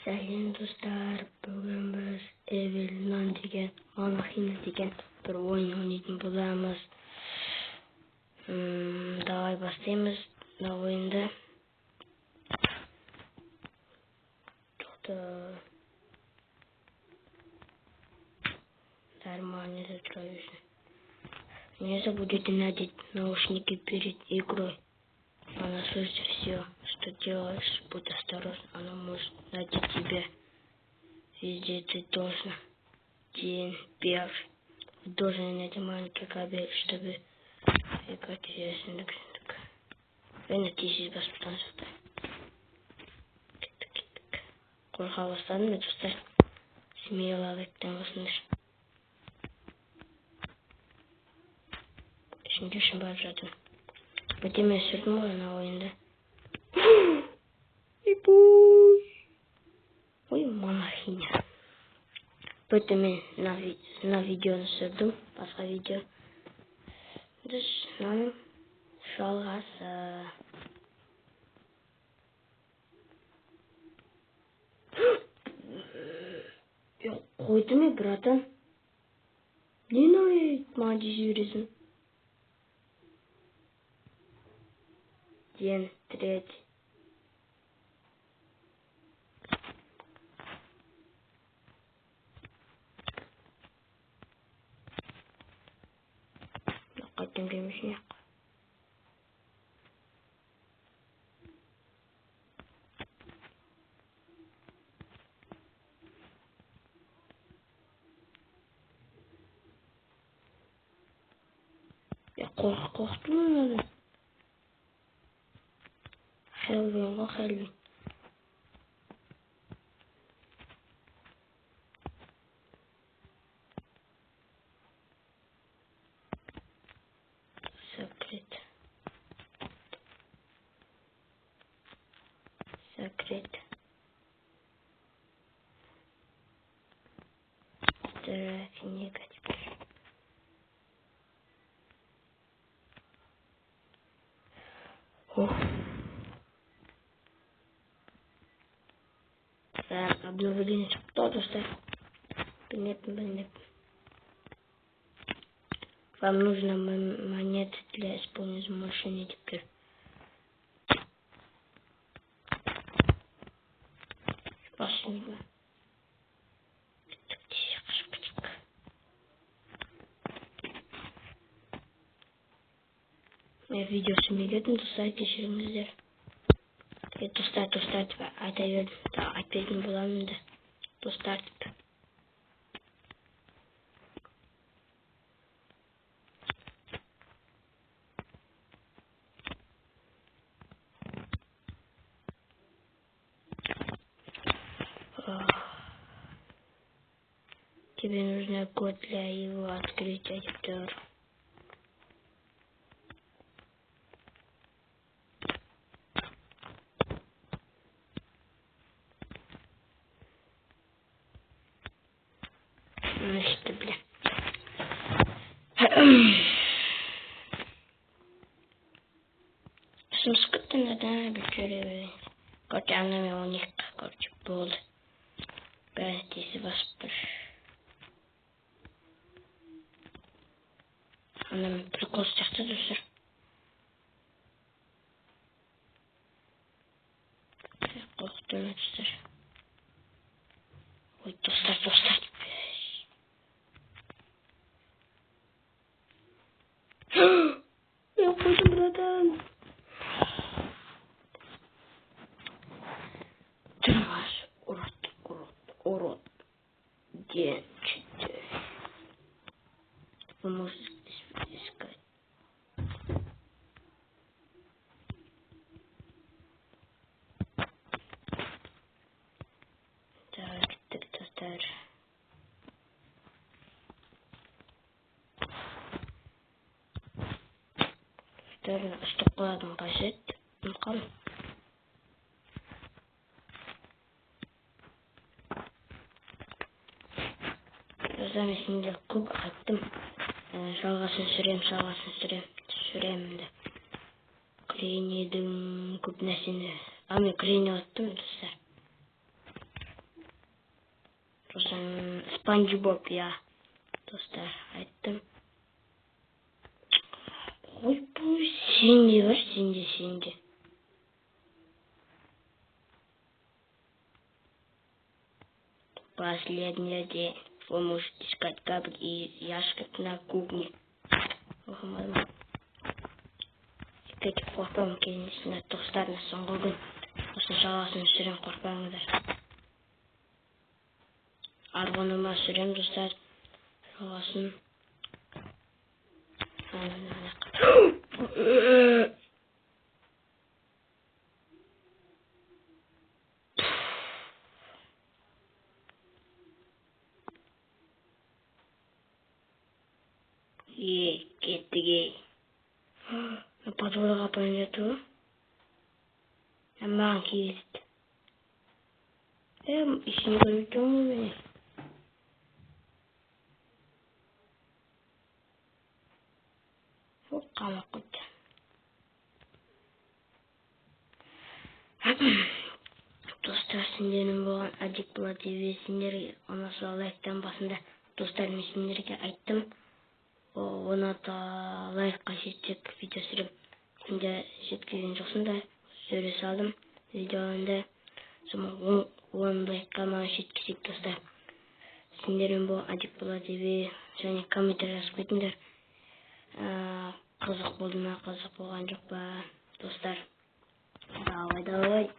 Сәлем достар, бүгін біз Эвелинон деген, Монахина деген бір ойын ойнайтын боламыз. Давай бастаймыз на ойынды. Нормально затроюсь. Не забудете надеть наушники перед игрой. Она слышит все, что делаешь, будь осторожен, она может найти тебя. Везде ты должен. День первый. Должен найти маленький кабель, чтобы играть ясно. Ve neticesi bastıktan sonra. Korka başladım da dostlar. Смеловыктан basındır. Şimdi şunu başladım. Ödeme sürdüm oyuna oyunda. Ой, монахиня. Поэтому на видео sürdüm. Başka video. Dışlanım. Жалғасы. Қойды ме, братан? Не маған дей жібересің? День третий. Қайтым демешіне. Қорқытым оны. Хелвин ғой, Хелвин. Секрет. Книга теперь. Так, обновление что-то ставь. Понятно. Вам нужно монеты для исполнения машины теперь. Спасибо. Я видео смеется, достать кешіріңіздер. Достать айта бердім. Айтпайтын боламын да. Достар деп. Тебе нужно код для его открытия теперь. Что, бля. Сумскотта надо бечеревый. Котянами у них, короче, был. Если вас она прикол сияқты достар. Қорқытым достар. Ой, достар. Я хочу, братан. Трас, урод. День 4. Вы можете искать. Так, достар. Стопладым қажет. Қал. Замесінде көп қаттым. Жалғасын сүремін де. Кренедің көп нәрсені. Мен крене аттым достар. сосын Спанч Боб, я. Достар, айттым. Ой, сенде бар, сенде. Последний день. Вы можете искать кабель и ящик на кухне. Теперь қорқам келесіне достарына соңғы күн. Осы жаласын сүрен қорқаңыздар. Арғыныма сүрен достар. Жаласын. Кеттіге. Подводаға пойнету. Маған кезді. Ішіне көрмейтін мені. Қамақ қойды. Достар, сендердің болған Адик Бла TV сендерге онасы лайктан басында достар мен сендерге айттым. Оны да лайкқа жетсек видео сүріп сенде жеткізген жоқсыңдар. Сөре салдым видеоында. Сома 10 лайкқа маған жеткізсек достар. Сендердің болған Адик Бла TV және комментарий жазып кетіңдер. Қызық болды ма, қызық болған жоқ па достар. Давай.